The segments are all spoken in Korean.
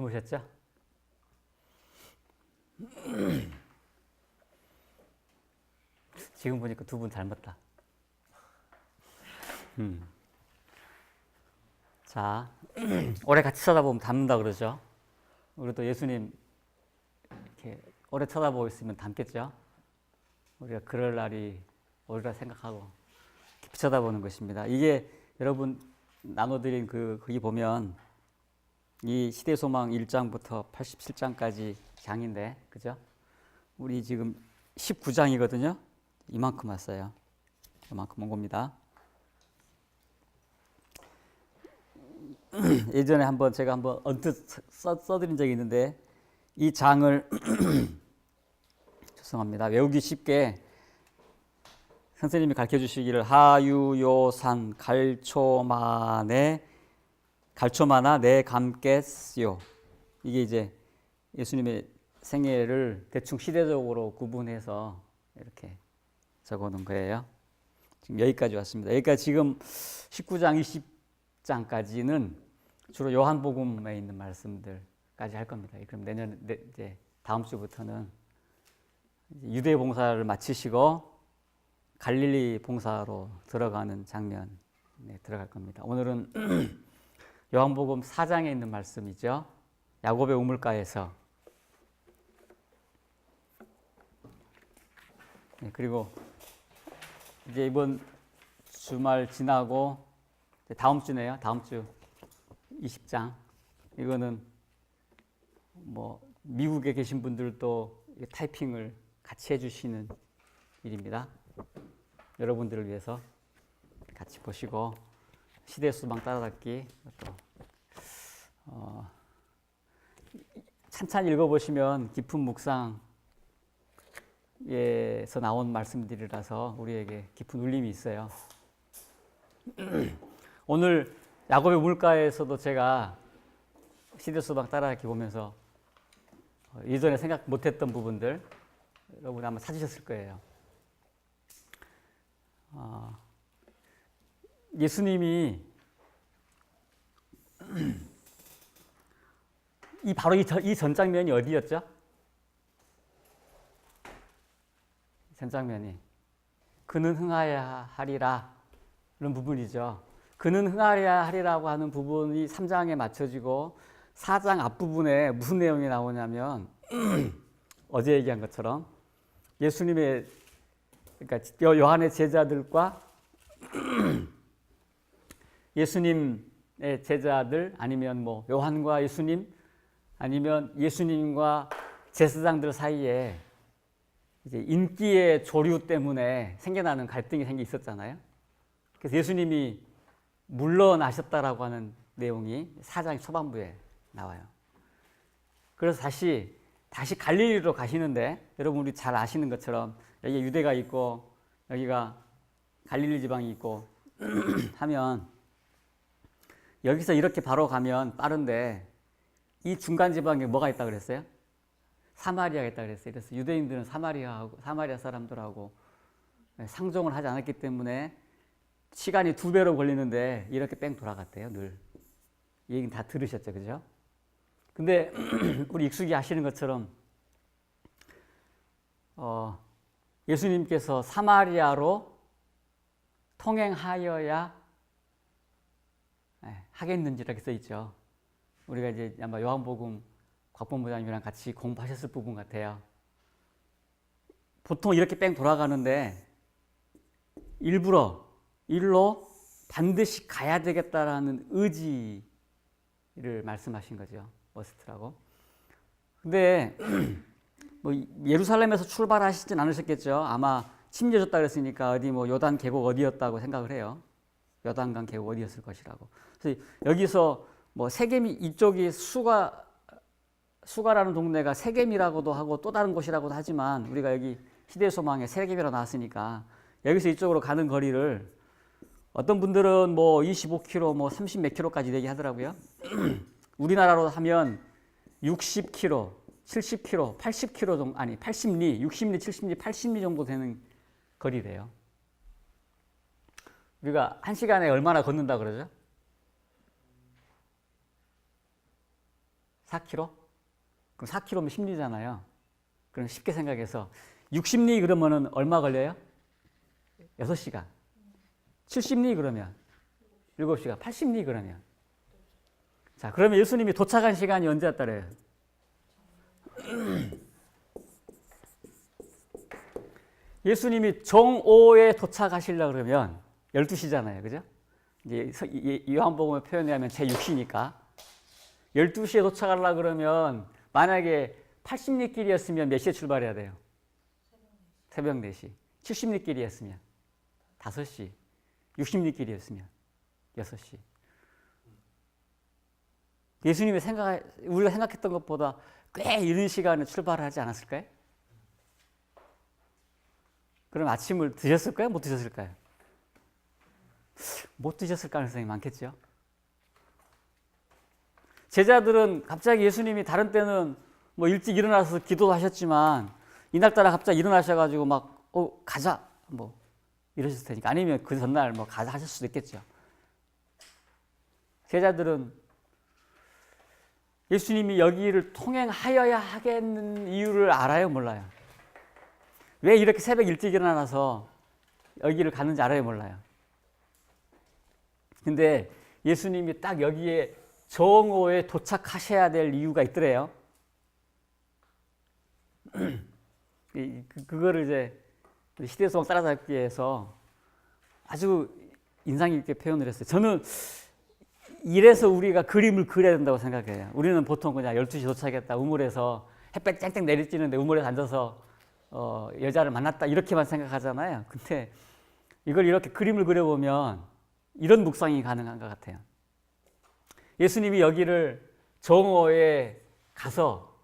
주무셨죠? 지금 보니까 두 분 닮았다. 자, 오래 같이 쳐다보면 닮는다 그러죠. 우리도 예수님 이렇게 오래 쳐다보고 있으면 닮겠죠. 우리가 그럴 날이 오리라 생각하고 깊이 쳐다보는 것입니다. 이게 여러분 나눠드린 거기 보면 이 시대소망 1장부터 87장까지 장인데, 그죠? 우리 지금 19장이거든요. 이만큼 왔어요. 이만큼 온 겁니다. 예전에 제가 한번 언뜻 써드린 적이 있는데, 이 장을 죄송합니다. 외우기 쉽게 선생님이 가르쳐 주시기를 하유요산 갈초마나 내 감겠요. 이게 이제 예수님의 생애를 대충 시대적으로 구분해서 이렇게 적어 놓은 거예요. 지금 여기까지 왔습니다. 여기까지 지금 19장, 20장까지는 주로 요한복음에 있는 말씀들까지 할 겁니다. 그럼 이제 다음 주부터는 유대 봉사를 마치시고 갈릴리 봉사로 들어가는 장면에 들어갈 겁니다. 오늘은 요한복음 4장에 있는 말씀이죠. 야곱의 우물가에서. 그리고 이제 이번 주말 지나고 다음 주네요. 다음 주 20장. 이거는 뭐 미국에 계신 분들도 타이핑을 같이 해주시는 일입니다. 여러분들을 위해서 같이 보시고 시대수망 따라잡기 또 찬찬히 읽어보시면 깊은 묵상에서 나온 말씀들이라서 우리에게 깊은 울림이 있어요. 오늘 야곱의 우물가에서도 제가 시대수망 따라잡기 보면서 이전에 생각 못했던 부분들 여러분이 아마 찾으셨을 거예요. 예수님이 바로 이 전 장면이 어디였죠? 전 장면이 그는 흥하여야 하리라 이런 부분이죠. 그는 흥하여야 하리라고 하는 부분이 3장에 맞춰지고 4장 앞부분에 무슨 내용이 나오냐면 어제 얘기한 것처럼 예수님의, 그러니까 요한의 제자들과 예수님의 제자들, 아니면 뭐 요한과 예수님, 아니면 예수님과 제사장들 사이에 이제 인기의 조류 때문에 생겨나는 갈등이 있었잖아요. 그래서 예수님이 물러나셨다라고 하는 내용이 4장 초반부에 나와요. 그래서 다시 갈릴리로 가시는데, 여러분 우리 잘 아시는 것처럼 여기 유대가 있고 여기가 갈릴리 지방이 있고 하면 여기서 이렇게 바로 가면 빠른데 이 중간 지방에 뭐가 있다 그랬어요? 사마리아가 있다 그랬어요. 그래서 유대인들은 사마리아 사람들하고 상종을 하지 않았기 때문에 시간이 2배로 걸리는데 이렇게 뺑 돌아갔대요. 늘. 이 얘기는 다 들으셨죠, 그죠? 근데 우리 익숙이 아시는 것처럼 예수님께서 사마리아로 통행하여야 하겠는지 이렇게 써 있죠. 우리가 이제 아마 요한복음 곽본부장님이랑 같이 공부하셨을 부분 같아요. 보통 이렇게 뺑 돌아가는데 일부러 일로 반드시 가야 되겠다라는 의지를 말씀하신 거죠. 머스트라고. 근데 뭐 예루살렘에서 출발하시진 않으셨겠죠. 아마 침례줬다 그랬으니까 어디 뭐 요단 계곡 어디였다고 생각을 해요. 요단강 계곡 어디였을 것이라고. 그래서 여기서 뭐 세겜이, 이쪽이 수가라는 동네가 세겜이라고도 하고 또 다른 곳이라고도 하지만 우리가 여기 시대소망에 세겜이라고 나왔으니까 여기서 이쪽으로 가는 거리를 어떤 분들은 뭐 25km, 뭐 30 몇 킬로까지 얘기하더라고요. 우리나라로 하면 60km, 70km, 80km 정도, 아니 80리, 60리, 70리, 80리 정도 되는 거리래요. 우리가 1시간에 얼마나 걷는다 그러죠? 4km? 그럼 4km면 10리잖아요. 그럼 쉽게 생각해서 60리 그러면은 얼마 걸려요? 6시간. 70리 그러면 7시간. 80리 그러면. 자, 그러면 예수님이 도착한 시간이 언제였다 그래요? 예수님이 정오에 도착하시려고 그러면 12시잖아요. 그죠? 이제 요한복음의 표현에 하면 제6시니까 12시에 도착하려고 그러면 만약에 80리 길이었으면 몇 시에 출발해야 돼요? 새벽 4시. 70리 길이었으면 5시. 60리 길이었으면 6시. 예수님이 우리가 생각했던 것보다 꽤 이른 시간에 출발을 하지 않았을까요? 그럼 아침을 드셨을까요? 못 드셨을까요? 못 드셨을 가능성이 많겠죠. 제자들은 갑자기 예수님이 다른 때는 뭐 일찍 일어나서 기도도 하셨지만 이날따라 갑자기 일어나셔가지고 막 가자 뭐 이러셨을 테니까 아니면 그 전날 뭐 가자 하실 수도 있겠죠. 제자들은 예수님이 여기를 통행하여야 하겠는 이유를 알아요, 몰라요? 왜 이렇게 새벽 일찍 일어나서 여기를 가는지 알아요, 몰라요? 근데 예수님이 딱 여기에 정오에 도착하셔야 될 이유가 있더래요. 그거를 이제 시대성 따라잡기 위해서 아주 인상 깊게 표현을 했어요. 저는 이래서 우리가 그림을 그려야 된다고 생각해요. 우리는 보통 그냥 12시 도착했다. 우물에서 햇볕 쨍쨍 내리쬐는데 우물에서 앉아서 여자를 만났다 이렇게만 생각하잖아요. 근데 이걸 이렇게 그림을 그려보면 이런 묵상이 가능한 것 같아요. 예수님이 여기를 정오에 가서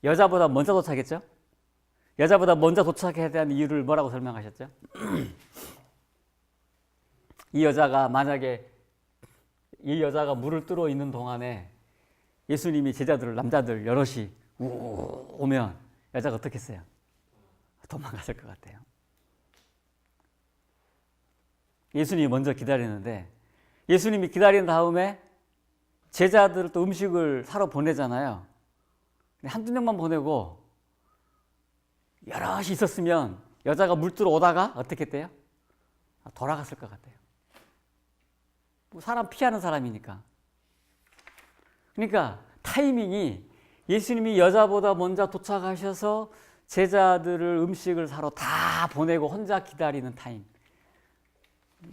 여자보다 먼저 도착했죠? 여자보다 먼저 도착해야 되는 이유를 뭐라고 설명하셨죠? 이 여자가 만약에 이 여자가 물을 뜨러 있는 동안에 예수님이 제자들, 남자들 여럿이 오면 여자가 어떻게 했어요? 도망갔을 것 같아요. 예수님이 먼저 기다리는데 예수님이 기다린 다음에 제자들을 또 음식을 사러 보내잖아요. 한두 명만 보내고 여럿이 있었으면 여자가 물 뜨러 오다가 어떻게 했대요? 돌아갔을 것 같아요. 사람 피하는 사람이니까. 그러니까 타이밍이 예수님이 여자보다 먼저 도착하셔서 제자들을 음식을 사러 다 보내고 혼자 기다리는 타임.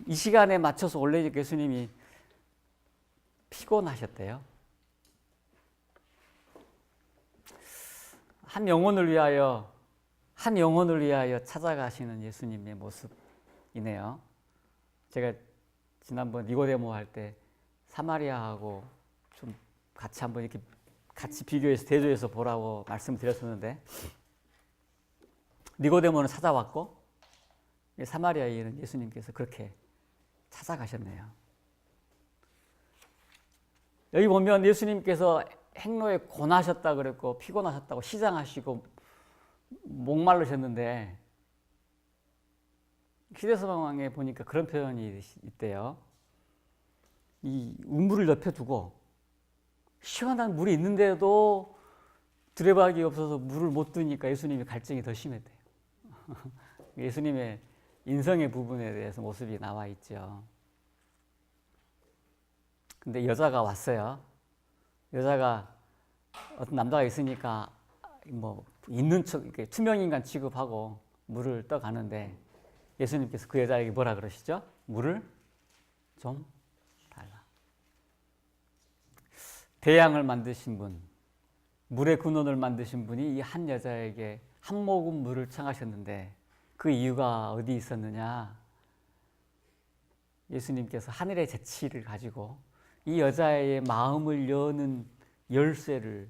이 시간에 맞춰서 원래 예수님이 피곤하셨대요. 한 영혼을 위하여 찾아가시는 예수님의 모습이네요. 제가 지난번 니고데모 할 때 사마리아하고 좀 같이 한번 이렇게 같이 비교해서 대조해서 보라고 말씀드렸었는데 니고데모는 찾아왔고 사마리아인은 예수님께서 그렇게 찾아가셨네요. 여기 보면 예수님께서 행로에 고나셨다 그랬고 피곤하셨다고 시장하시고 목마르셨는데 시대서방에 보니까 그런 표현이 있대요. 이 우물을 옆에 두고 시원한 물이 있는데도 두레박이 없어서 물을 못 드니까 예수님이 갈증이 더 심했대요. 예수님의 인성의 부분에 대해서 모습이 나와 있죠. 근데 여자가 왔어요. 여자가 어떤 남자가 있으니까 뭐 있는 척 이렇게 투명인간 취급하고 물을 떠가는데 예수님께서 그 여자에게 뭐라 그러시죠? 물을 좀 달라. 대양을 만드신 분, 물의 근원을 만드신 분이 이 한 여자에게 한 모금 물을 청하셨는데 그 이유가 어디 있었느냐? 예수님께서 하늘의 재치를 가지고 이 여자의 마음을 여는 열쇠를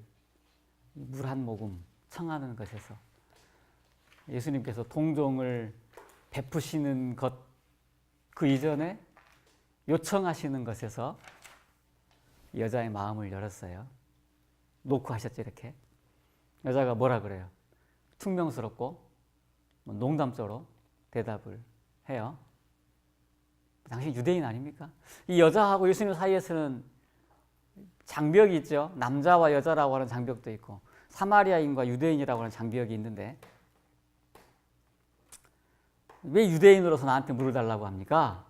물 한 모금 청하는 것에서 예수님께서 동정을 베푸시는 것 그 이전에 요청하시는 것에서 여자의 마음을 열었어요. 놓고 하셨죠, 이렇게. 여자가 뭐라 그래요? 퉁명스럽고 농담조로 대답을 해요. 당신 유대인 아닙니까? 이 여자하고 예수님 사이에서는 장벽이 있죠. 남자와 여자라고 하는 장벽도 있고 사마리아인과 유대인이라고 하는 장벽이 있는데 왜 유대인으로서 나한테 물을 달라고 합니까?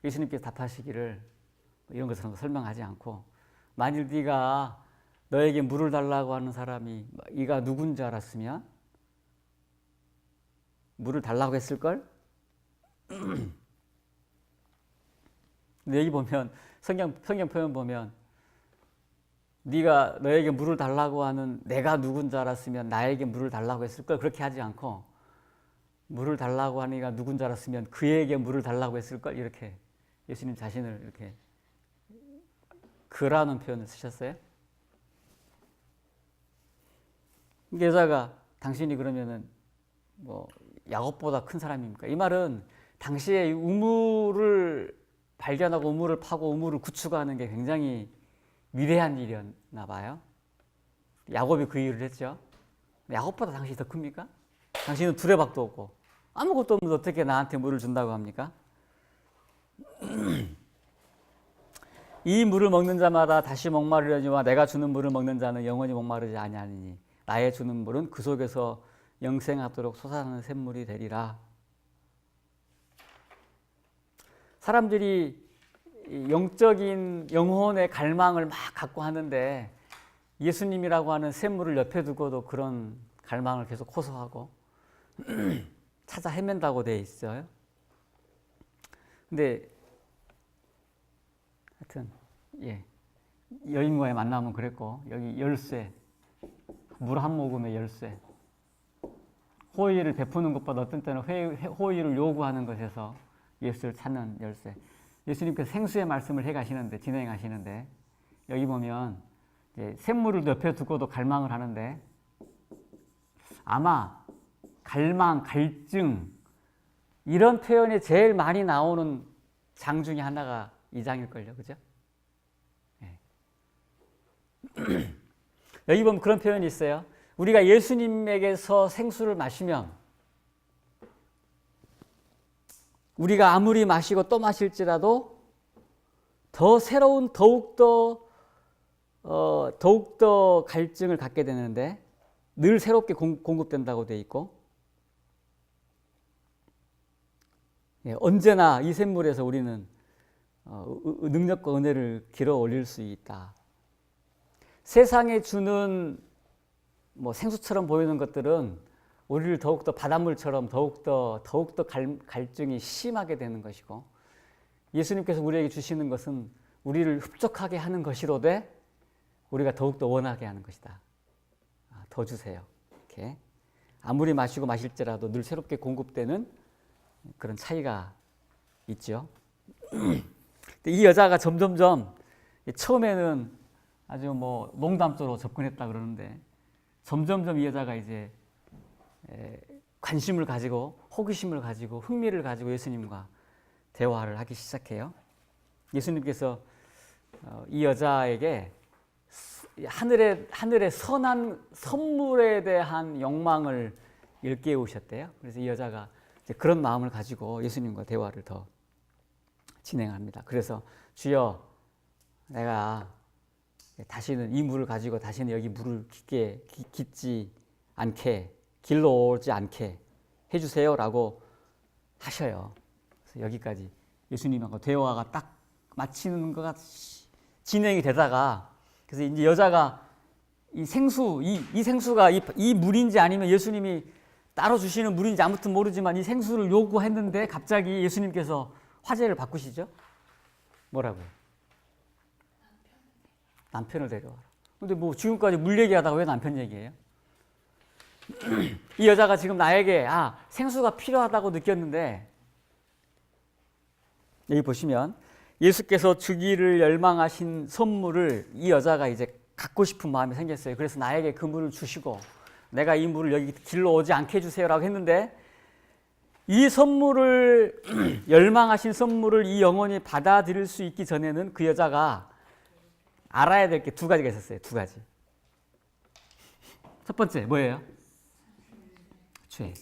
예수님께서 답하시기를 이런 것을 설명하지 않고 만일 네가 너에게 물을 달라고 하는 사람이 이가 누군지 알았으면 물을 달라고 했을걸? 근데 여기 보면 성경 표현 보면 네가 너에게 물을 달라고 하는 내가 누군지 알았으면 나에게 물을 달라고 했을걸? 그렇게 하지 않고 물을 달라고 하는 이가 누군지 알았으면 그에게 물을 달라고 했을걸? 이렇게 예수님 자신을 이렇게 그라는 표현을 쓰셨어요. 여자가 당신이 그러면은 뭐 야곱보다 큰 사람입니까? 이 말은 당시에 우물을 발견하고 우물을 파고 우물을 구축하는 게 굉장히 위대한 일이었나 봐요. 야곱이 그 일을 했죠. 야곱보다 당신이 더 큽니까? 당신은 두레박도 없고 아무것도 없는데 어떻게 나한테 물을 준다고 합니까? 이 물을 먹는 자마다 다시 목마르려니와 내가 주는 물을 먹는 자는 영원히 목마르지 아니하니니 나의 주는 물은 그 속에서 영생하도록 솟아나는 샘물이 되리라. 사람들이 영적인 영혼의 갈망을 막 갖고 하는데 예수님이라고 하는 샘물을 옆에 두고도 그런 갈망을 계속 호소하고 찾아 헤맨다고 돼 있어요. 근데 하여튼 여인과의 만남은 그랬고 여기 열쇠 물 한 모금의 열쇠 호의를 베푸는 것보다 어떤 때는 호의를 요구하는 것에서 예수를 찾는 열쇠. 예수님께서 생수의 말씀을 해가시는데 진행하시는데 여기 보면 샘물을 옆에 두고도 갈망을 하는데 아마 갈망, 갈증 이런 표현이 제일 많이 나오는 장 중에 하나가 이 장일걸요. 그죠? 네. 여기 보면 그런 표현이 있어요. 우리가 예수님에게서 생수를 마시면 우리가 아무리 마시고 또 마실지라도 더 새로운 더욱더 갈증을 갖게 되는데 늘 새롭게 공급된다고 돼 있고 언제나 이 샘물에서 우리는 능력과 은혜를 길어 올릴 수 있다. 세상에 주는 뭐 생수처럼 보이는 것들은 우리를 더욱더 바닷물처럼 더욱더 갈증이 심하게 되는 것이고 예수님께서 우리에게 주시는 것은 우리를 흡족하게 하는 것이로되 우리가 더욱더 원하게 하는 것이다. 더 주세요. 이렇게 아무리 마시고 마실지라도 늘 새롭게 공급되는 그런 차이가 있죠. 이 여자가 점점점 처음에는 아주 뭐 농담조로 접근했다 그러는데 점점점 이 여자가 이제 관심을 가지고 호기심을 가지고 흥미를 가지고 예수님과 대화를 하기 시작해요. 예수님께서 이 여자에게 하늘의 선한 선물에 대한 욕망을 일깨우셨대요. 그래서 이 여자가 이제 그런 마음을 가지고 예수님과 대화를 더 진행합니다. 그래서 주여 내가 다시는 이 물을 가지고 다시는 여기 물을 깊지 않게 길로 오지 않게 해주세요 라고 하셔요. 그래서 여기까지 예수님하고 대화가 딱 마치는 것 같이 진행이 되다가 그래서 이제 여자가 이 생수가 이 물인지 아니면 예수님이 따로 주시는 물인지 아무튼 모르지만 이 생수를 요구했는데 갑자기 예수님께서 화제를 바꾸시죠. 뭐라고요? 남편을 데려와라. 근데 뭐 지금까지 물 얘기하다가 왜 남편 얘기해요? 이 여자가 지금 나에게 생수가 필요하다고 느꼈는데 여기 보시면 예수께서 주기를 열망하신 선물을 이 여자가 이제 갖고 싶은 마음이 생겼어요. 그래서 나에게 그 물을 주시고 내가 이 물을 여기 길로 오지 않게 해주세요라고 했는데 이 선물을 열망하신 선물을 이 영혼이 받아들일 수 있기 전에는 그 여자가 알아야 될 게 두 가지가 있었어요. 두 가지. 첫 번째 뭐예요? 죄.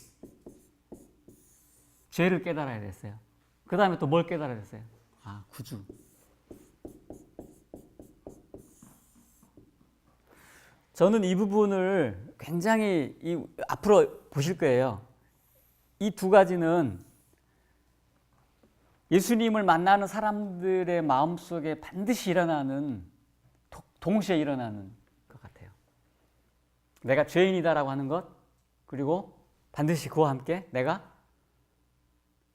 죄를 깨달아야 됐어요. 그 다음에 또 뭘 깨달아야 됐어요? 구주. 저는 이 부분을 굉장히 앞으로 보실 거예요. 이 두 가지는 예수님을 만나는 사람들의 마음속에 반드시 일어나는, 동시에 일어나는 것 같아요. 내가 죄인이다라고 하는 것, 그리고 반드시 그와 함께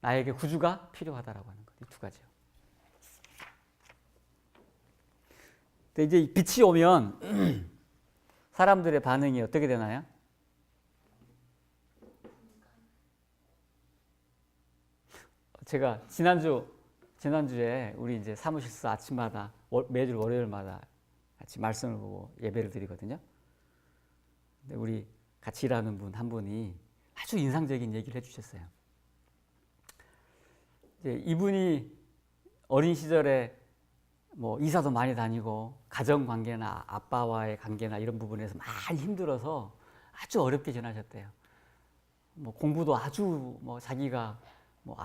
나에게 구주가 필요하다라고 하는 것. 이 두 가지요. 근데 이제 빛이 오면 사람들의 반응이 어떻게 되나요? 제가 지난주에 우리 이제 사무실에서 아침마다 매주 월요일마다 같이 말씀을 보고 예배를 드리거든요. 근데 우리 같이 일하는 분 한 분이 아주 인상적인 얘기를 해주셨어요. 이제 이분이 어린 시절에 뭐 이사도 많이 다니고 가정 관계나 아빠와의 관계나 이런 부분에서 많이 힘들어서 아주 어렵게 지나셨대요. 뭐 공부도 아주 뭐 자기가 뭐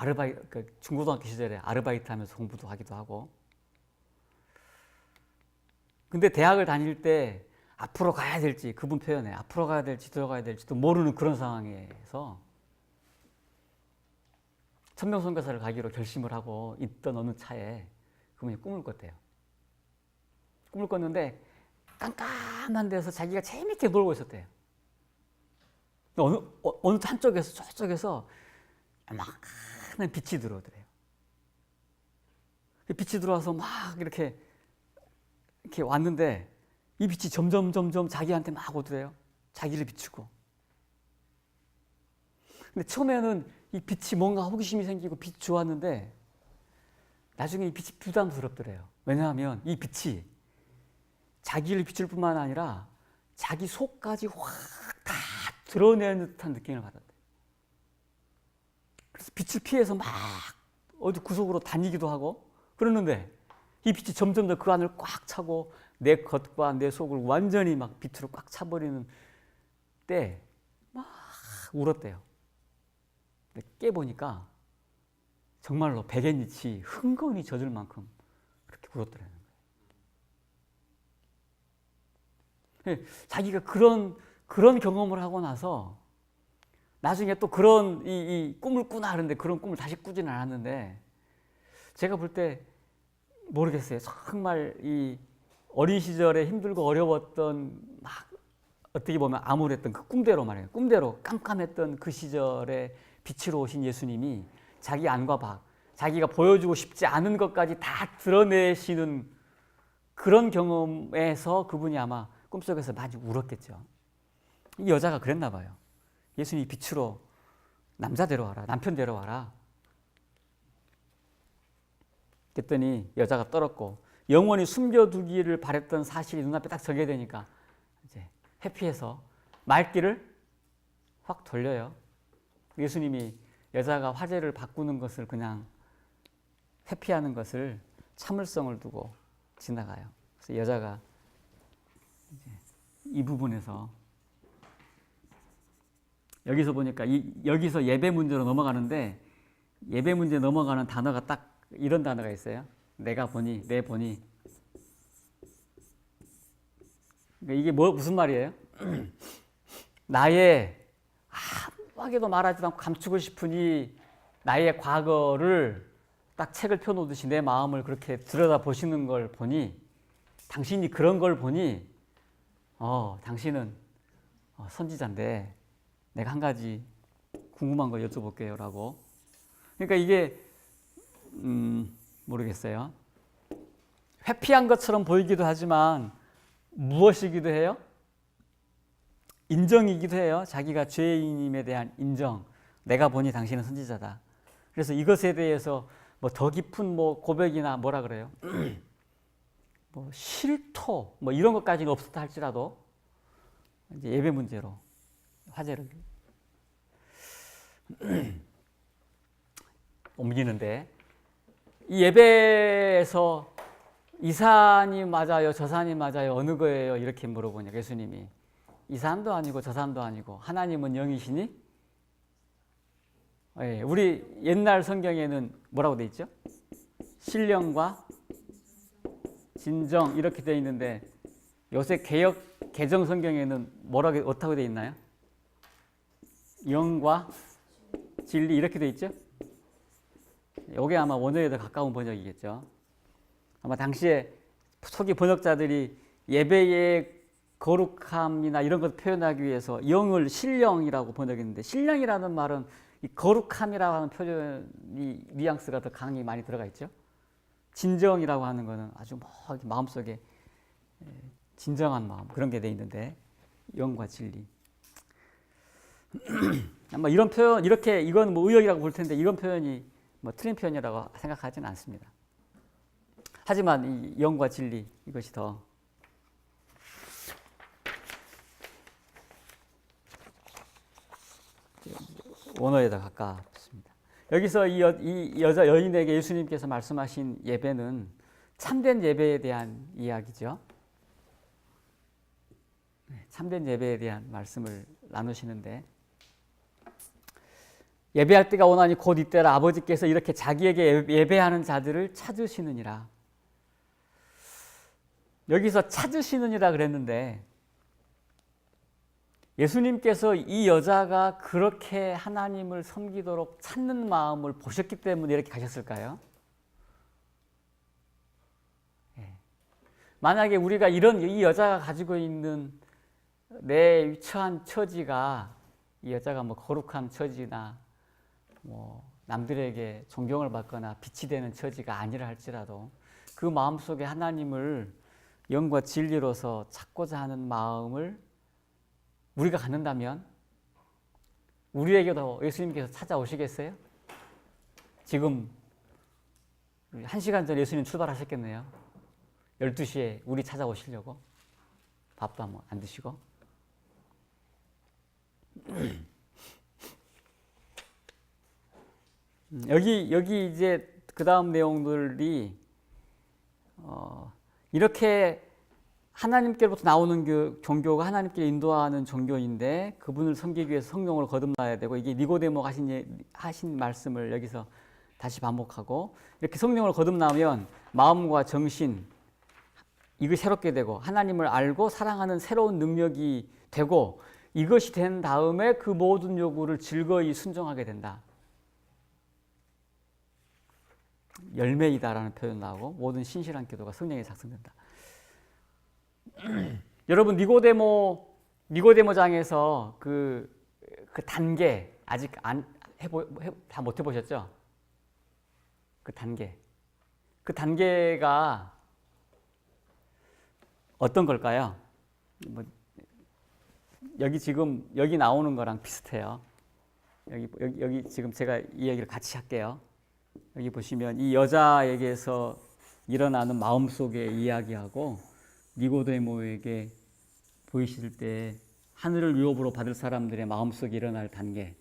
중고등학교 시절에 아르바이트 하면서 공부도 하기도 하고. 근데 대학을 다닐 때 앞으로 가야 될지, 그분 표현에 앞으로 가야 될지 들어가야 될지도 모르는 그런 상황에서 천명선교사를 가기로 결심을 하고 있던 어느 차에 그분이 꿈을 꿨대요. 꿈을 꿨는데 깜깜한 데서 자기가 재밌게 놀고 있었대요. 어느 한쪽에서 저쪽에서 막한 빛이 들어오더래요. 빛이 들어와서 막 이렇게 왔는데 이 빛이 점점 자기한테 막 오더래요. 자기를 비추고. 근데 처음에는 이 빛이 뭔가 호기심이 생기고 빛이 좋았는데 나중에 이 빛이 부담스럽더래요. 왜냐하면 이 빛이 자기를 비출 뿐만 아니라 자기 속까지 확 다 드러내는 듯한 느낌을 받았대요. 그래서 빛을 피해서 막 어디 구석으로 다니기도 하고 그러는데 이 빛이 점점 더 그 안을 꽉 차고 내 겉과 내 속을 완전히 막 빛으로 꽉 차버리는 때 막 울었대요. 근데 깨보니까 정말로 백엔잎이 흥건히 젖을 만큼 그렇게 울었더라는 거예요. 자기가 그런 경험을 하고 나서 나중에 또 그런 이 꿈을 꾸나 하는데 그런 꿈을 다시 꾸지는 않았는데 제가 볼 때 모르겠어요. 정말 이 어린 시절에 힘들고 어려웠던 막 어떻게 보면 암울했던 그 꿈대로 말이에요. 꿈대로 깜깜했던 그 시절에 빛으로 오신 예수님이 자기 안과 밖, 자기가 보여주고 싶지 않은 것까지 다 드러내시는 그런 경험에서 그분이 아마 꿈속에서 많이 울었겠죠. 이 여자가 그랬나 봐요. 예수님이 빛으로 남자 데려와라, 남편 데려와라. 그랬더니 여자가 떨었고 영원히 숨겨두기를 바랬던 사실이 눈앞에 딱 적게 되니까 이제 회피해서 말귀를 확 돌려요. 예수님이 여자가 화제를 바꾸는 것을 그냥 회피하는 것을 참을성을 두고 지나가요. 그래서 여자가 이제 이 부분에서 여기서 보니까 여기서 예배 문제로 넘어가는데 예배 문제 넘어가는 단어가 딱 이런 단어가 있어요. 내가 보니, 내 보니. 그러니까 이게 무슨 말이에요? 나의 아무하게도 말하지 않고 감추고 싶으니 나의 과거를 딱 책을 펴놓듯이 내 마음을 그렇게 들여다보시는 걸 보니 당신이 그런 걸 보니 당신은 선지자인데 내가 한 가지 궁금한 거 여쭤볼게요 라고. 그러니까 이게 모르겠어요. 회피한 것처럼 보이기도 하지만 무엇이기도 해요? 인정이기도 해요. 자기가 죄인임에 대한 인정. 내가 보니 당신은 선지자다. 그래서 이것에 대해서 뭐 더 깊은 뭐 고백이나 뭐라 그래요? 뭐 실토 뭐 이런 것까지는 없었다 할지라도 이제 예배 문제로 화제를 옮기는데 이 예배에서 이 산이 맞아요, 저 산이 맞아요, 어느 거예요? 이렇게 물어보니까 예수님이 이 산도 아니고 저 산도 아니고 하나님은 영이시니? 네, 우리 옛날 성경에는 뭐라고 돼 있죠? 신령과 진정 이렇게 돼 있는데 요새 개역 개정 성경에는 뭐라고 어떻게 돼 있나요? 영과 진리 이렇게 돼 있죠? 이게 아마 원어에 더 가까운 번역이겠죠. 아마 당시에 초기 번역자들이 예배의 거룩함이나 이런 것을 표현하기 위해서 영을 신령이라고 번역했는데, 신령이라는 말은 이 거룩함이라고 하는 표현이 뉘앙스가 더 강히 많이 들어가 있죠. 진정이라고 하는 것은 아주 마음속에 진정한 마음, 그런 게 돼 있는데, 영과 진리. 아마 이런 표현, 이렇게 이건 뭐 의역이라고 볼 텐데 이런 표현이 뭐 틀린 표현이라고 생각하지는 않습니다. 하지만 이 영과 진리, 이것이 더 원어에 더 가깝습니다. 여기서 이 여자 여인에게 예수님께서 말씀하신 예배는 참된 예배에 대한 이야기죠. 참된 예배에 대한 말씀을 나누시는데, 예배할 때가 오나니 곧 이때라 아버지께서 이렇게 자기에게 예배하는 자들을 찾으시느니라. 여기서 찾으시느니라 그랬는데, 예수님께서 이 여자가 그렇게 하나님을 섬기도록 찾는 마음을 보셨기 때문에 이렇게 가셨을까요? 만약에 우리가 이 여자가 가지고 있는 내 처한 처지가, 이 여자가 뭐 거룩한 처지나 뭐 남들에게 존경을 받거나 빛이 되는 처지가 아니라 할지라도 그 마음속에 하나님을 영과 진리로서 찾고자 하는 마음을 우리가 갖는다면 우리에게도 예수님께서 찾아오시겠어요? 지금 1시간 전에 예수님 출발하셨겠네요. 12시에 우리 찾아오시려고. 밥도 안 드시고. 여기 이제 그 다음 내용들이 이렇게 하나님께로부터 나오는 종교가 하나님께 인도하는 종교인데, 그분을 섬기기 위해서 성령을 거듭나야 되고, 이게 니고데모가 하신 말씀을 여기서 다시 반복하고, 이렇게 성령을 거듭나면 마음과 정신, 이거 새롭게 되고 하나님을 알고 사랑하는 새로운 능력이 되고, 이것이 된 다음에 그 모든 요구를 즐거이 순종하게 된다. 열매이다라는 표현 나오고, 모든 신실한 기도가 성령에 작성된다. 여러분, 니고데모장에서 그 단계 아직 다 못 해보셨죠? 그 단계가 어떤 걸까요? 여기 나오는 거랑 비슷해요. 여기 지금 제가 이 얘기를 같이 할게요. 여기 보시면 이 여자에게서 일어나는 마음속의 이야기하고, 니고데모에게 보이실 때 하늘을 유업으로 받을 사람들의 마음속에 일어날 단계.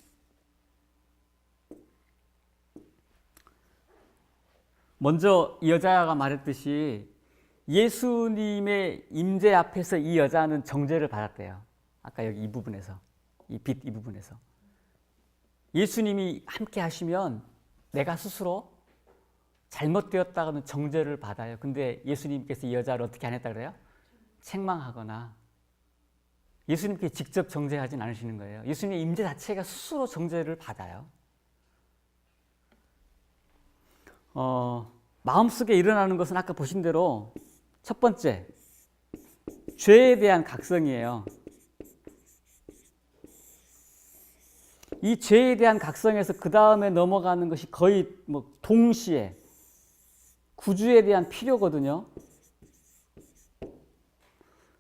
먼저 이 여자가 말했듯이 예수님의 임재 앞에서 이 여자는 정죄를 받았대요. 아까 여기 이 부분에서, 이 부분에서 예수님이 함께 하시면 내가 스스로 잘못되었다고는 정죄를 받아요. 근데 예수님께서 이 여자를 어떻게 안 했다 그래요? 책망하거나, 예수님께 직접 정죄하진 않으시는 거예요. 예수님의 임재 자체가 스스로 정죄를 받아요. 마음속에 일어나는 것은 아까 보신 대로 첫 번째, 죄에 대한 각성이에요. 이 죄에 대한 각성에서 그 다음에 넘어가는 것이 거의 동시에 구주에 대한 필요거든요.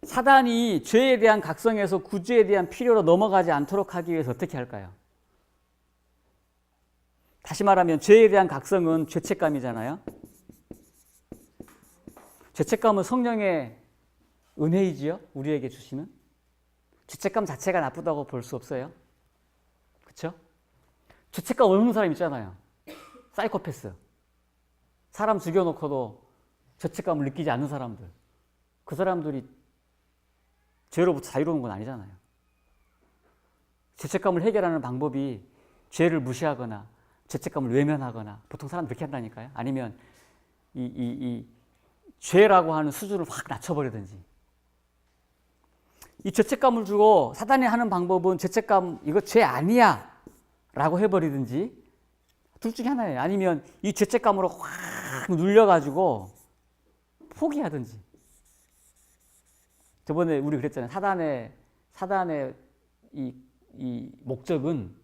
사단이 죄에 대한 각성에서 구주에 대한 필요로 넘어가지 않도록 하기 위해서 어떻게 할까요? 다시 말하면 죄에 대한 각성은 죄책감이잖아요. 죄책감은 성령의 은혜이지요. 우리에게 주시는. 죄책감 자체가 나쁘다고 볼 수 없어요. 그렇죠? 죄책감 없는 사람 있잖아요. 사이코패스. 사람 죽여놓고도 죄책감을 느끼지 않는 사람들. 그 사람들이 죄로부터 자유로운 건 아니잖아요. 죄책감을 해결하는 방법이 죄를 무시하거나 죄책감을 외면하거나, 보통 사람 그렇게 한다니까요. 아니면 이 죄라고 하는 수준을 확 낮춰버리든지, 이 죄책감을 주고 사단이 하는 방법은 죄책감 이거 죄 아니야 라고 해버리든지 둘 중에 하나예요. 아니면 이 죄책감으로 확 눌려가지고 포기하든지. 저번에 우리 그랬잖아요. 사단의 이 목적은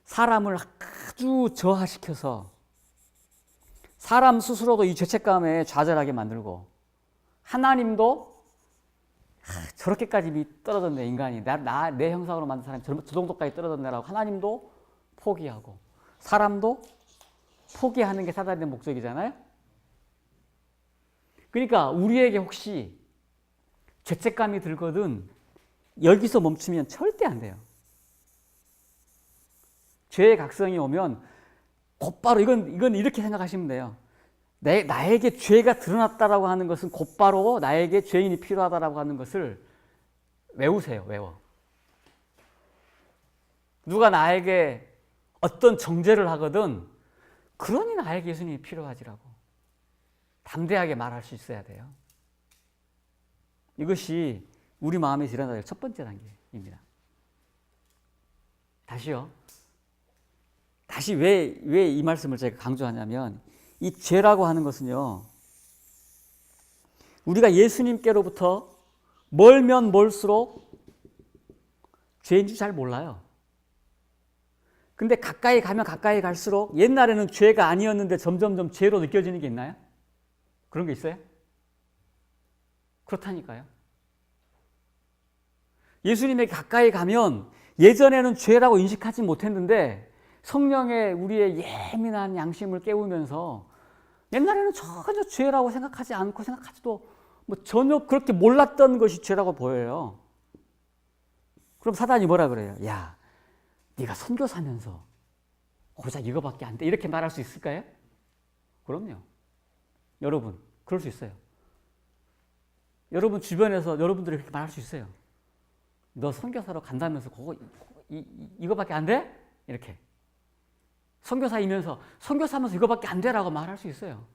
사람을 아주 저하시켜서 사람 스스로도 이 죄책감에 좌절하게 만들고 하나님도 저렇게까지 떨어졌네 인간이 내 형상으로 만든 사람이 저 정도까지 떨어졌네라고 하나님도 포기하고 사람도 포기하는 게 사단의 목적이잖아요. 그러니까 우리에게 혹시 죄책감이 들거든 여기서 멈추면 절대 안 돼요. 죄의 각성이 오면 곧바로 이건 이렇게 생각하시면 돼요. 나에게 죄가 드러났다라고 하는 것은 곧바로 나에게 죄인이 필요하다라고 하는 것을 외우세요. 외워. 누가 나에게 어떤 정죄를 하거든 그러니 나에게 예수님이 필요하지라고 담대하게 말할 수 있어야 돼요. 이것이 우리 마음에 일어나야 될 첫 번째 단계입니다. 다시요. 다시 왜 이 말씀을 제가 강조하냐면 이 죄라고 하는 것은요. 우리가 예수님께로부터 멀면 멀수록 죄인 줄 잘 몰라요. 근데 가까이 가면 가까이 갈수록 옛날에는 죄가 아니었는데 점점점 죄로 느껴지는 게 있나요? 그런 게 있어요? 그렇다니까요. 예수님에게 가까이 가면 예전에는 죄라고 인식하지 못했는데 성령의 우리의 예민한 양심을 깨우면서 옛날에는 전혀 죄라고 생각하지 않고 생각하지도 전혀 그렇게 몰랐던 것이 죄라고 보여요. 그럼 사단이 뭐라 그래요? 야, 네가 선교사면서 고작 이거밖에 안 돼. 이렇게 말할 수 있을까요? 그럼요. 여러분, 그럴 수 있어요. 여러분 주변에서 여러분들이 그렇게 말할 수 있어요. 너 선교사로 간다면서 이거밖에 안 돼? 이렇게. 선교사이면서 선교사면서 이거밖에 안 돼라고 말할 수 있어요.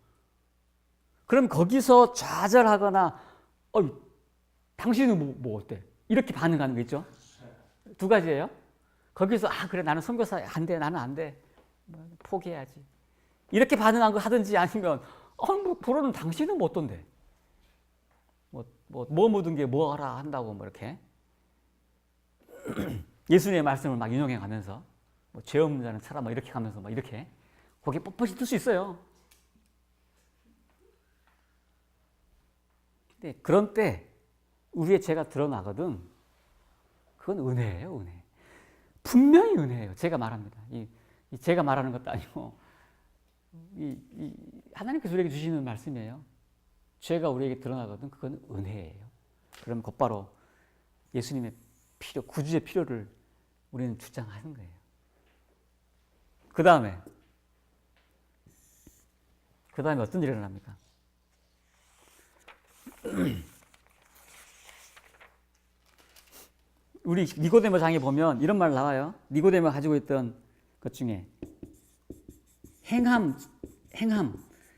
그럼 거기서 좌절하거나 당신은 뭐 어때? 이렇게 반응하는 거 있죠? 두 가지예요. 거기서 그래 나는 선교사 안 돼. 나는 안 돼. 포기해야지. 이렇게 반응한 거 하든지 아니면 그러는 당신은 뭐 어떤데? 뭐 묻은 게 뭐하라 한다고 이렇게 예수님의 말씀을 막 인용해 가면서 죄 없는 자는 차라 이렇게 가면서 이렇게 거기에 뻣뻣이 뜰 수 있어요. 근데 그런 때 우리의 죄가 드러나거든. 그건 은혜예요, 은혜. 분명히 은혜예요. 제가 말합니다. 제가 말하는 것도 아니고 하나님께서 우리에게 주시는 말씀이에요. 죄가 우리에게 드러나거든. 그건 은혜예요. 그럼 곧바로 예수님의 필요, 구주의 필요를 우리는 주장하는 거예요. 그 다음에 어떤 일이 일어납니까? 우리 니고데모 장에 보면 이런 말 나와요. 니고데모가 가지고 있던 것 중에 행함.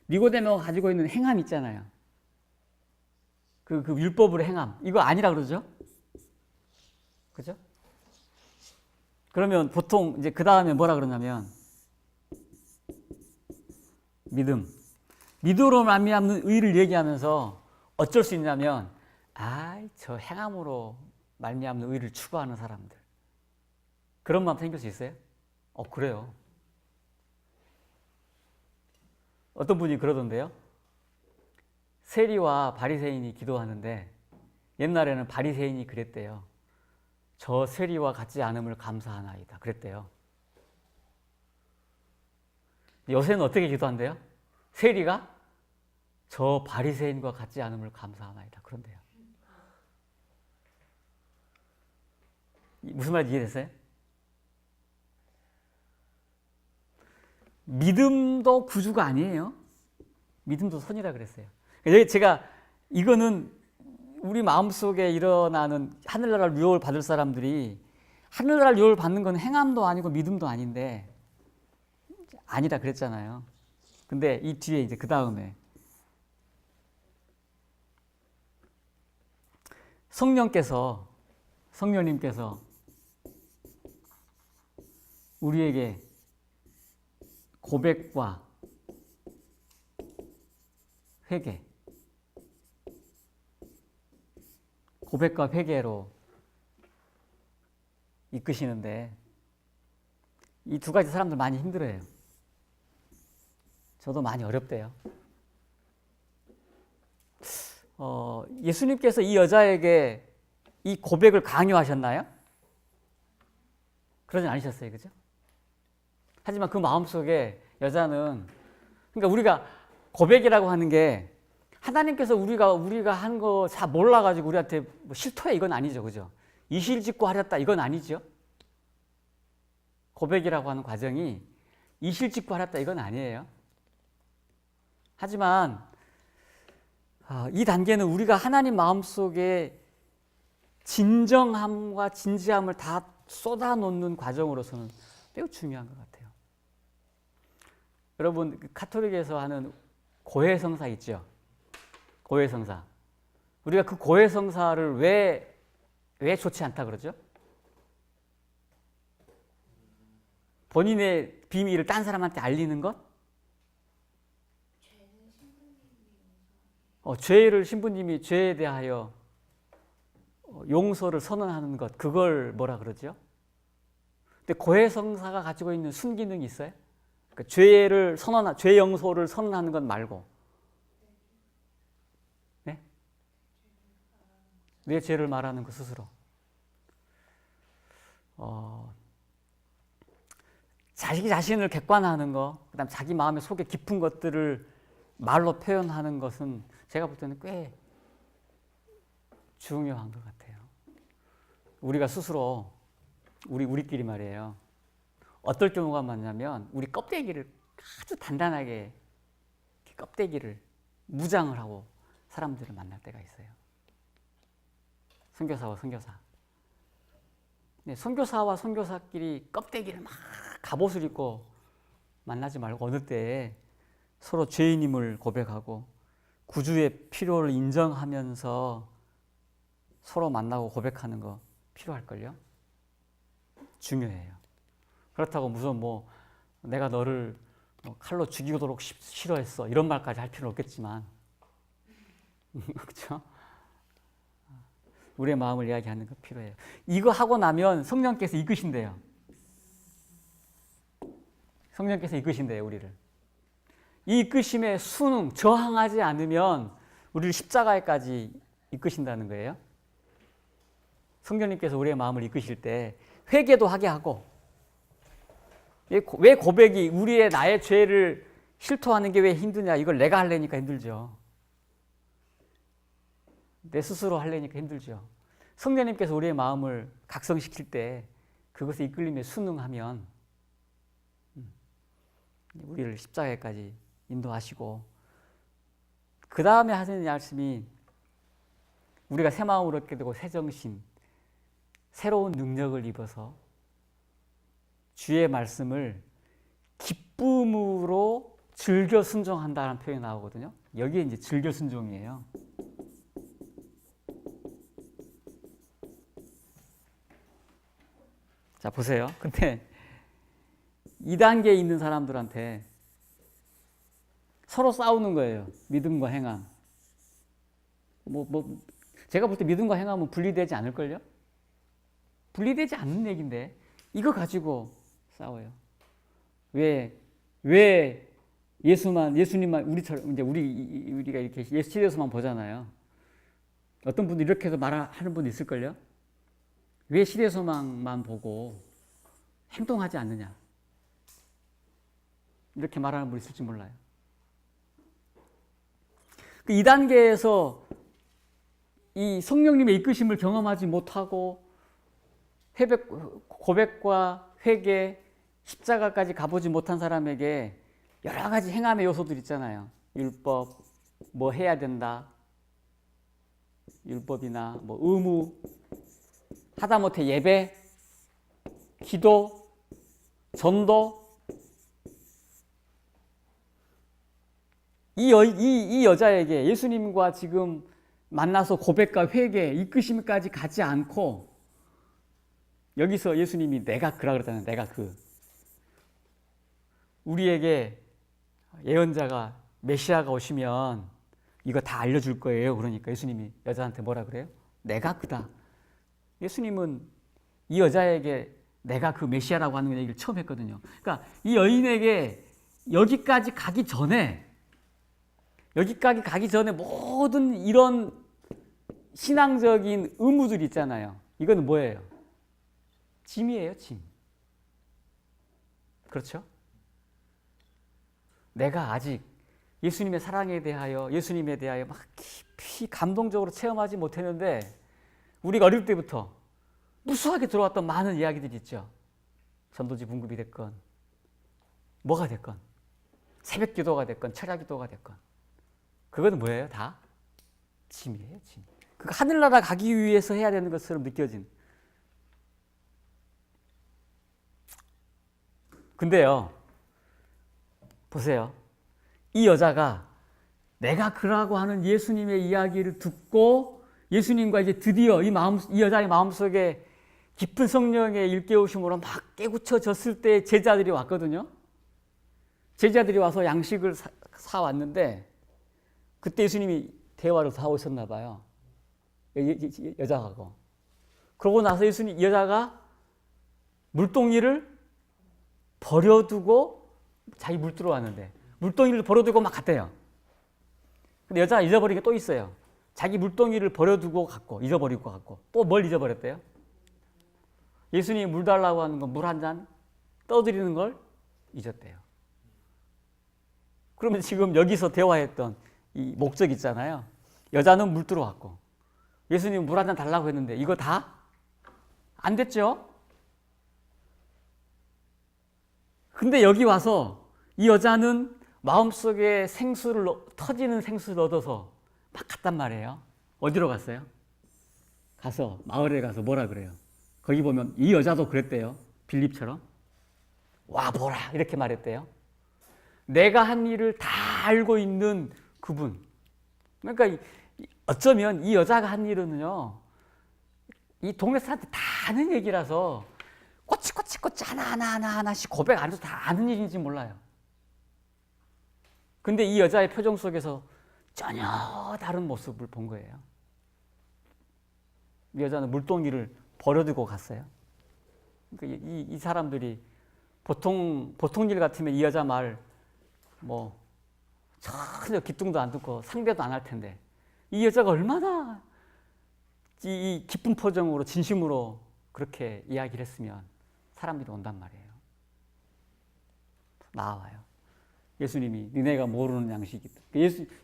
니고데모가 가지고 있는 행함 있잖아요. 그 율법으로 행함. 이거 아니라 그러죠? 그죠? 그러면 보통 이제 그 다음에 뭐라 그러냐면 믿음으로 말미암는 의를 얘기하면서 어쩔 수 있냐면 저 행함으로 말미암는 의를 추구하는 사람들 그런 마음 생길 수 있어요? 그래요. 어떤 분이 그러던데요. 세리와 바리새인이 기도하는데 옛날에는 바리새인이 그랬대요. 저 세리와 같지 않음을 감사하나이다 그랬대요. 요새는 어떻게 기도한대요? 세리가 저 바리새인과 같지 않음을 감사하나이다 그런대요. 무슨 말인지 이해됐어요? 믿음도 구주가 아니에요. 믿음도 선이라 그랬어요. 제가 이거는 우리 마음속에 일어나는 하늘나라를 유혹을 받을 사람들이 하늘나라를 유혹을 받는 건 행함도 아니고 믿음도 아닌데 아니라 그랬잖아요. 근데 이 뒤에 이제 그 다음에 성령께서 성령님께서 우리에게 고백과 회개, 고백과 회개로 이끄시는데 이 두 가지 사람들 많이 힘들어해요. 저도 많이 어렵대요. 예수님께서 이 여자에게 이 고백을 강요하셨나요? 그러진 않으셨어요. 그죠? 하지만 그 마음속에 여자는, 그러니까 우리가 고백이라고 하는 게 하나님께서 우리가 한 거 잘 몰라가지고 우리한테 뭐 실토해 이건 아니죠. 그죠? 이실직고 하렸다 이건 아니죠. 고백이라고 하는 과정이 이실직고 하렸다 이건 아니에요. 하지만 이 단계는 우리가 하나님 마음속에 진정함과 진지함을 다 쏟아놓는 과정으로서는 매우 중요한 것 같아요. 여러분, 카톨릭에서 하는 고해성사 있죠? 고해성사. 우리가 그 고해성사를 왜 좋지 않다 그러죠? 본인의 비밀을 딴 사람한테 알리는 것? 죄를 신부님이 죄에 대하여 용서를 선언하는 것, 그걸 뭐라 그러죠? 근데 고해성사가 가지고 있는 순기능이 있어요? 그러니까 죄 용서를 선언하는 것 말고, 네? 내 죄를 말하는 것 스스로. 자기 자신을 객관화하는 거, 그다음 자기 마음의 속에 깊은 것들을 말로 표현하는 것은 제가 볼 때는 꽤 중요한 것 같아요. 우리가 스스로 우리끼리 말이에요. 어떨 경우가 많냐면 우리 껍데기를 아주 단단하게 껍데기를 무장을 하고 사람들을 만날 때가 있어요. 선교사와 선교사. 네, 선교사와 선교사끼리 껍데기를 막 갑옷을 입고 만나지 말고 어느 때에 서로 죄인임을 고백하고 구주의 필요를 인정하면서 서로 만나고 고백하는 거 필요할걸요? 중요해요. 그렇다고 무슨 내가 너를 칼로 죽이도록 싫어했어 이런 말까지 할 필요는 없겠지만 그렇죠? 우리의 마음을 이야기하는 거 필요해요. 이거 하고 나면 성령께서 이끄신대요. 성령께서 이끄신대요, 우리를. 이 이끄심에 저항하지 않으면 우리를 십자가에까지 이끄신다는 거예요. 성령님께서 우리의 마음을 이끄실 때 회개도 하게 하고, 왜 고백이 나의 죄를 실토하는 게 왜 힘드냐? 이걸 내가 하려니까 힘들죠. 내 스스로 하려니까 힘들죠. 성령님께서 우리의 마음을 각성시킬 때 그것에 이끌림에 순응하면 우리를 십자가에까지 인도하시고, 그 다음에 하시는 말씀이 우리가 새 마음을 얻게 되고 새 정신, 새로운 능력을 입어서 주의 말씀을 기쁨으로 즐겨 순종한다는 표현이 나오거든요. 여기에 이제 즐겨 순종이에요. 자, 보세요. 근데 2단계에 있는 사람들한테 서로 싸우는 거예요. 믿음과 행함. 제가 볼 때 믿음과 행함은 분리되지 않을걸요? 분리되지 않는 얘기인데 이거 가지고 싸워요. 왜 예수님만 우리처럼 이제 우리가 이렇게 예수 시대에서만 보잖아요. 어떤 분들 이렇게 해서 말하는 분 있을걸요? 왜 시대소망만 보고 행동하지 않느냐? 이렇게 말하는 분 있을지 몰라요. 그 2단계에서 이 성령님의 이끄심을 경험하지 못하고 고백과 회개, 십자가까지 가보지 못한 사람에게 여러 가지 행함의 요소들 있잖아요. 율법, 해야 된다. 율법이나 의무, 하다못해 예배, 기도, 전도. 이 여자에게 예수님과 지금 만나서 고백과 회개, 이끄심까지 가지 않고 여기서 예수님이 내가 그라 그러잖아요. 내가 그. 우리에게 예언자가 메시아가 오시면 이거 다 알려줄 거예요. 그러니까 예수님이 여자한테 뭐라 그래요? 내가 그다. 예수님은 이 여자에게 내가 그 메시아라고 하는 얘기를 처음 했거든요. 그러니까 이 여인에게 여기까지 가기 전에 모든 이런 신앙적인 의무들 있잖아요. 이건 뭐예요? 짐이에요, 짐. 그렇죠? 내가 아직 예수님의 사랑에 대하여, 예수님에 대하여 막 깊이 감동적으로 체험하지 못했는데, 우리가 어릴 때부터 무수하게 들어왔던 많은 이야기들이 있죠. 전도지 분급이 됐건, 뭐가 됐건, 새벽 기도가 됐건, 철야 기도가 됐건. 그건 뭐예요? 다 짐이에요, 짐. 그 하늘나라 가기 위해서 해야 되는 것처럼 느껴진. 근데요, 보세요. 이 여자가 내가 그라고 하는 예수님의 이야기를 듣고 예수님과 이제 드디어 이 여자의 마음속에 깊은 성령의 일깨우심으로 막 깨우쳐졌을 때 제자들이 왔거든요. 제자들이 와서 양식을 사 왔는데 그때 예수님이 대화를 하고 있었나 봐요. 여자하고. 그러고 나서 이 여자가 물동이를 버려두고 자기 물 들어왔는데 물동이를 버려두고 막 갔대요. 근데 여자가 잊어버린 게 또 있어요. 자기 물동이를 버려두고 갔고 잊어버리고 갔고 또 뭘 잊어버렸대요? 예수님이 물 달라고 하는 거 물 한 잔 떠드리는 걸 잊었대요. 그러면 지금 여기서 대화했던 이 목적 있잖아요. 여자는 물 들어왔고 예수님 물 한 잔 달라고 했는데 이거 다 안 됐죠? 근데 여기 와서 이 여자는 마음속에 터지는 생수를 얻어서 막 갔단 말이에요. 어디로 갔어요? 가서 마을에 가서 뭐라 그래요? 거기 보면 이 여자도 그랬대요. 빌립처럼. 와 보라 이렇게 말했대요. 내가 한 일을 다 알고 있는 그분. 그러니까 어쩌면 이 여자가 한 일은요. 이 동네 사람들 다 아는 얘기라서 꼬치꼬치 하나씩 고백 안 해도 다 아는 일인지 몰라요. 근데 이 여자의 표정 속에서 전혀 다른 모습을 본 거예요. 이 여자는 물동이를 버려두고 갔어요. 그러니까 이 사람들이 보통 일 같으면 이 여자 말 전혀 기뚱도 안 듣고 상대도 안 할 텐데 이 여자가 얼마나 이 기쁜 표정으로 진심으로 그렇게 이야기를 했으면 사람들이 온단 말이에요. 나와요. 예수님이 너네가 모르는 양식이다.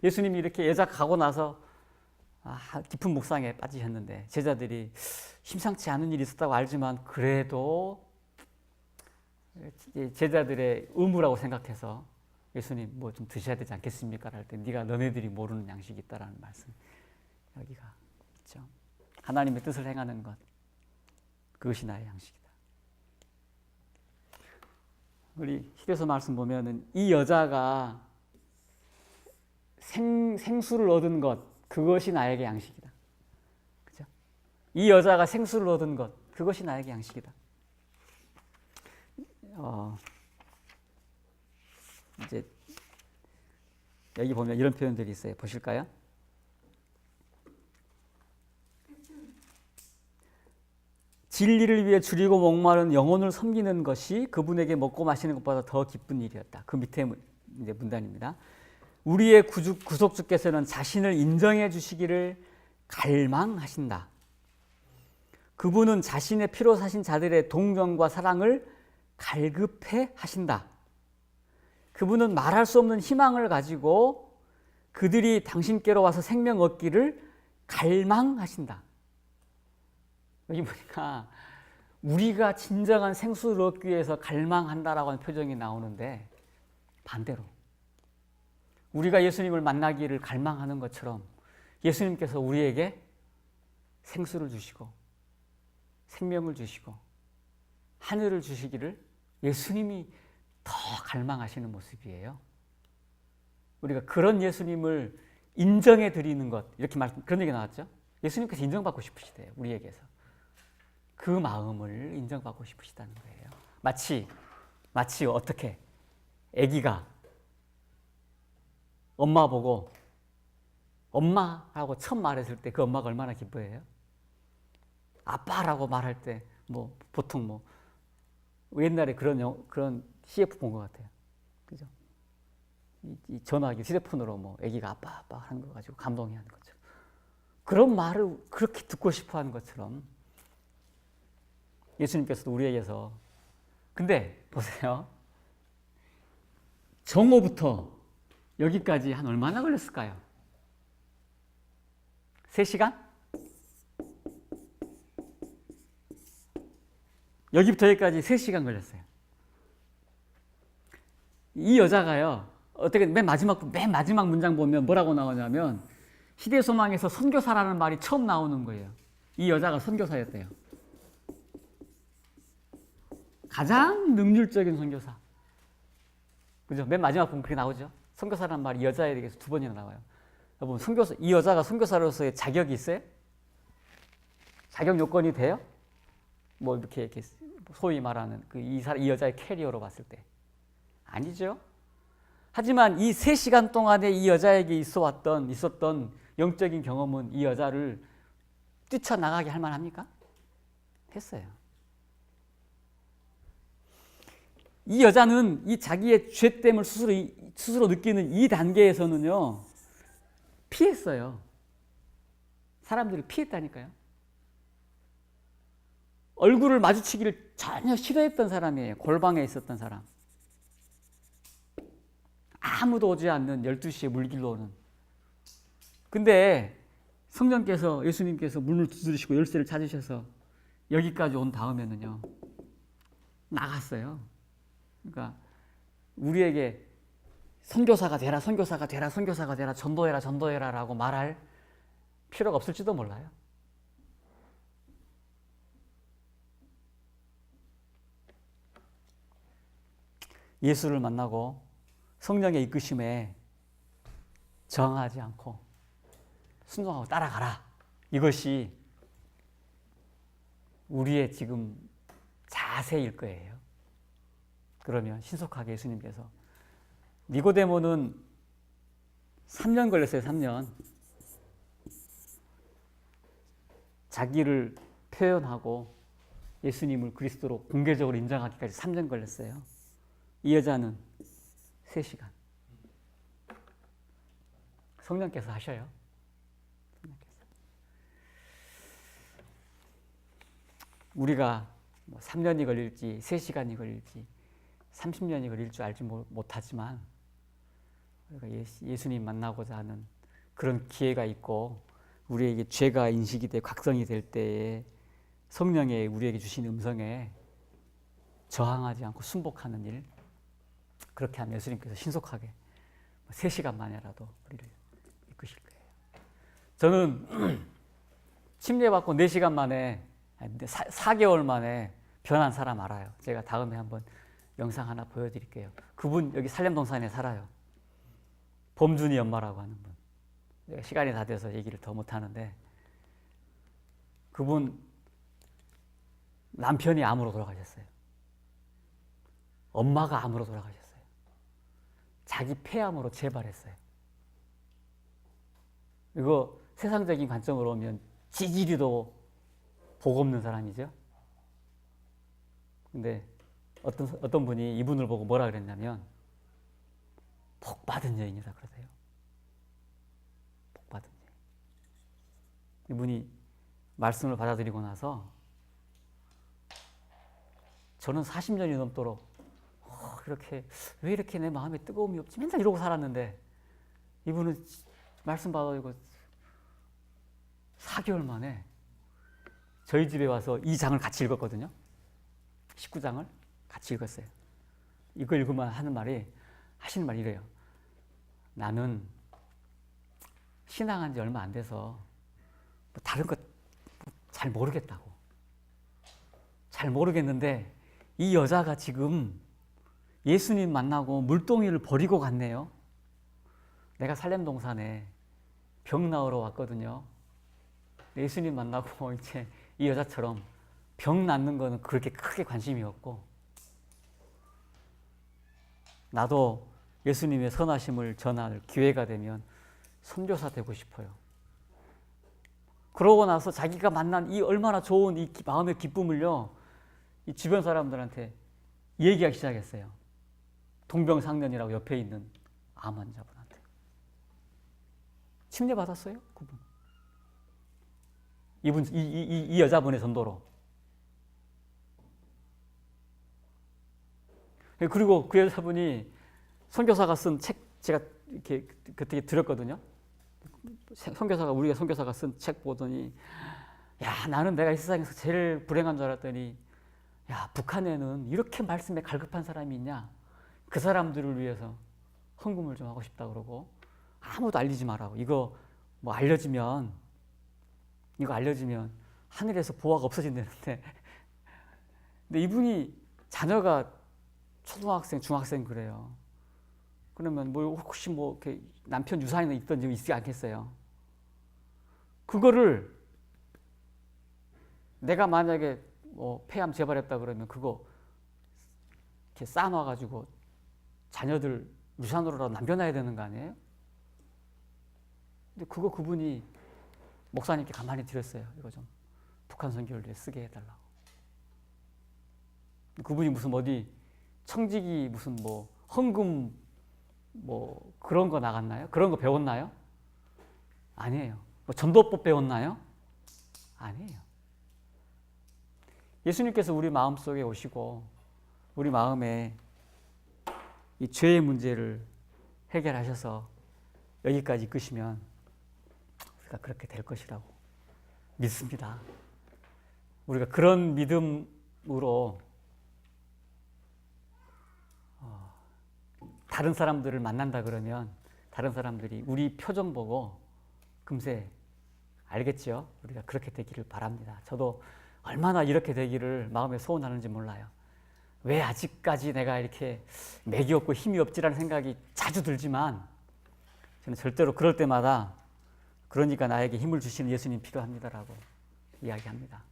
예수님이 이렇게 여자 가고 나서 깊은 묵상에 빠지셨는데 제자들이 심상치 않은 일이 있었다고 알지만 그래도 제자들의 의무라고 생각해서 예수님 뭐 좀 드셔야 되지 않겠습니까? 할 때 네가 너네들이 모르는 양식이 있다라는 말씀 여기가 있죠. 하나님의 뜻을 행하는 것 그것이 나의 양식이다. 우리 히브리서 말씀 보면은 이 여자가 생수를 얻은 것 그것이 나에게 양식이다. 그죠? 이 여자가 생수를 얻은 것 그것이 나에게 양식이다. 이제 여기 보면 이런 표현들이 있어요. 보실까요? 진리를 위해 줄이고 목마른 영혼을 섬기는 것이 그분에게 먹고 마시는 것보다 더 기쁜 일이었다. 그 밑에 이제 문단입니다. 우리의 구속주께서는 자신을 인정해 주시기를 갈망하신다. 그분은 자신의 피로 사신 자들의 동정과 사랑을 갈급해 하신다. 그분은 말할 수 없는 희망을 가지고 그들이 당신께로 와서 생명 얻기를 갈망하신다. 여기 보니까 우리가 진정한 생수를 얻기 위해서 갈망한다라고 하는 표정이 나오는데 반대로 우리가 예수님을 만나기를 갈망하는 것처럼 예수님께서 우리에게 생수를 주시고 생명을 주시고 하늘을 주시기를 예수님이 더 갈망하시는 모습이에요. 우리가 그런 예수님을 인정해 드리는 것 이렇게 그런 얘기 나왔죠. 예수님께서 인정받고 싶으시대요. 우리에게서. 그 마음을 인정받고 싶으시다는 거예요. 마치 어떻게 아기가 엄마 보고 엄마라고 처음 말했을 때 그 엄마가 얼마나 기뻐해요? 아빠라고 말할 때 뭐 보통 뭐 옛날에 그런 CF 본 것 같아요. 그죠? 이 전화기 휴대폰으로 뭐 아기가 아빠 하는 거 가지고 감동해하는 거죠. 그런 말을 그렇게 듣고 싶어하는 것처럼 예수님께서도 우리에게서 근데 보세요. 정오부터 여기까지 한 얼마나 걸렸을까요? 3시간? 여기부터 여기까지 3시간 걸렸어요. 이 여자가요. 어떻게 맨 마지막 문장 보면 뭐라고 나오냐면 시대소망에서 선교사라는 말이 처음 나오는 거예요. 이 여자가 선교사였대요. 가장 능률적인 선교사. 그죠? 맨 마지막 보면 그게 나오죠. 선교사라는 말이 이 여자에 대해서 2번이나 나와요. 여러분, 이 여자가 선교사로서의 자격이 있어요? 자격 요건이 돼요? 뭐 이렇게 소위 말하는 이 여자의 캐리어로 봤을 때 아니죠. 하지만 이 3시간 동안에 이 여자에게 있었던 영적인 경험은 이 여자를 뛰쳐나가게 할 만합니까? 했어요. 이 여자는 이 자기의 죄됨을 스스로 느끼는 이 단계에서는요, 피했어요. 사람들을 피했다니까요. 얼굴을 마주치기를 전혀 싫어했던 사람이에요. 골방에 있었던 사람. 아무도 오지 않는 12시에 물길로 오는. 근데 성령께서 예수님께서 문을 두드리시고 열쇠를 찾으셔서 여기까지 온 다음에는요, 나갔어요. 그러니까 우리에게 선교사가 되라, 전도해라 라고 말할 필요가 없을지도 몰라요. 예수를 만나고 성령의 이끄심에 저항하지 않고 순종하고 따라가라. 이것이 우리의 지금 자세일 거예요. 그러면 신속하게 예수님께서 니고데모는 3년 걸렸어요. 3년. 자기를 표현하고 예수님을 그리스도로 공개적으로 인정하기까지 3년 걸렸어요. 이 여자는 3시간. 성령께서 하셔요. 우리가 3년이 걸릴지 3시간이 걸릴지 30년이 걸릴 줄 알지 못하지만 우리가 예수님 만나고자 하는 그런 기회가 있고 우리에게 죄가 인식이 돼 각성이 될 때에 성령의 우리에게 주신 음성에 저항하지 않고 순복하는 일, 그렇게 하면 예수님께서 신속하게 3시간 만에라도 우리를 이끄실 거예요. 저는 침례받고 4시간 만에 4개월 만에 변한 사람 알아요. 제가 다음에 한번 영상 하나 보여드릴게요. 그분 여기 살렘동산에 살아요. 범준이 엄마라고 하는 분. 내가 시간이 다 돼서 얘기를 더 못하는데 그분 남편이 암으로 돌아가셨어요. 엄마가 암으로 돌아가셨어요. 자기 폐암으로 재발했어요. 이거 세상적인 관점으로 보면 지지리도 복 없는 사람이죠. 근데 어떤 분이 이분을 보고 뭐라 그랬냐면 복 받은 여인이다 그러세요. 복 받은 여인. 이분이 말씀을 받아들이고 나서 저는 40년이 넘도록 왜 이렇게 내 마음에 뜨거움이 없지? 맨날 이러고 살았는데 이분은 말씀 받아들이고 4개월 만에 저희 집에 와서 이 장을 같이 읽었거든요. 19장을 같이 읽었어요. 이거 읽으면 하시는 말이 이래요. 나는 신앙한 지 얼마 안 돼서 다른 것 잘 모르겠다고. 잘 모르겠는데 이 여자가 지금 예수님 만나고 물동이를 버리고 갔네요. 내가 살렘동산에 병 나으러 왔거든요. 예수님 만나고 이제 이 여자처럼 병 낫는 거는 그렇게 크게 관심이 없고 나도 예수님의 선하심을 전할 기회가 되면 선교사 되고 싶어요. 그러고 나서 자기가 만난 이 얼마나 좋은 이 마음의 기쁨을요, 이 주변 사람들한테 얘기하기 시작했어요. 동병상련이라고 옆에 있는 암 환자분한테. 침례받았어요, 그분. 이 여자분의 전도로. 그리고 그 여자분이 선교사가 쓴 책, 제가 이렇게 그때 드렸거든요. 우리가 선교사가 쓴 책 보더니, 야, 나는 내가 이 세상에서 제일 불행한 줄 알았더니, 야, 북한에는 이렇게 말씀에 갈급한 사람이 있냐? 그 사람들을 위해서 헌금을 좀 하고 싶다 그러고, 아무도 알리지 말라고. 이거 알려지면 하늘에서 보화가 없어진다는데. 근데 이분이 자녀가 초등학생, 중학생 그래요. 그러면 혹시 이렇게 남편 유산이나 있던 적이 있지 않겠어요? 그거를 내가 만약에 폐암 재발했다 그러면 그거 이렇게 쌓아놔가지고 자녀들 유산으로라도 남겨놔야 되는 거 아니에요? 근데 그분이 목사님께 가만히 드렸어요. 이거 좀 북한 선교를 위해 쓰게 해달라고. 그분이 무슨 어디 청지기 무슨 헌금 그런 거 나갔나요? 그런 거 배웠나요? 아니에요. 전도법 배웠나요? 아니에요. 예수님께서 우리 마음속에 오시고 우리 마음에 이 죄의 문제를 해결하셔서 여기까지 이끄시면 우리가 그렇게 될 것이라고 믿습니다. 우리가 그런 믿음으로 다른 사람들을 만난다 그러면 다른 사람들이 우리 표정 보고 금세 알겠죠? 우리가 그렇게 되기를 바랍니다. 저도 얼마나 이렇게 되기를 마음에 소원하는지 몰라요. 왜 아직까지 내가 이렇게 맥이 없고 힘이 없지라는 생각이 자주 들지만 저는 절대로 그럴 때마다 그러니까 나에게 힘을 주시는 예수님 필요합니다라고 이야기합니다.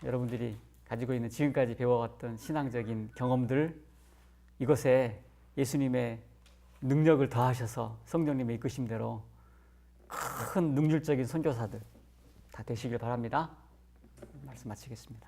여러분들이 가지고 있는 지금까지 배워왔던 신앙적인 경험들, 이것에 예수님의 능력을 더하셔서 성령님의 이끄심대로 큰 능률적인 선교사들 다 되시길 바랍니다. 말씀 마치겠습니다.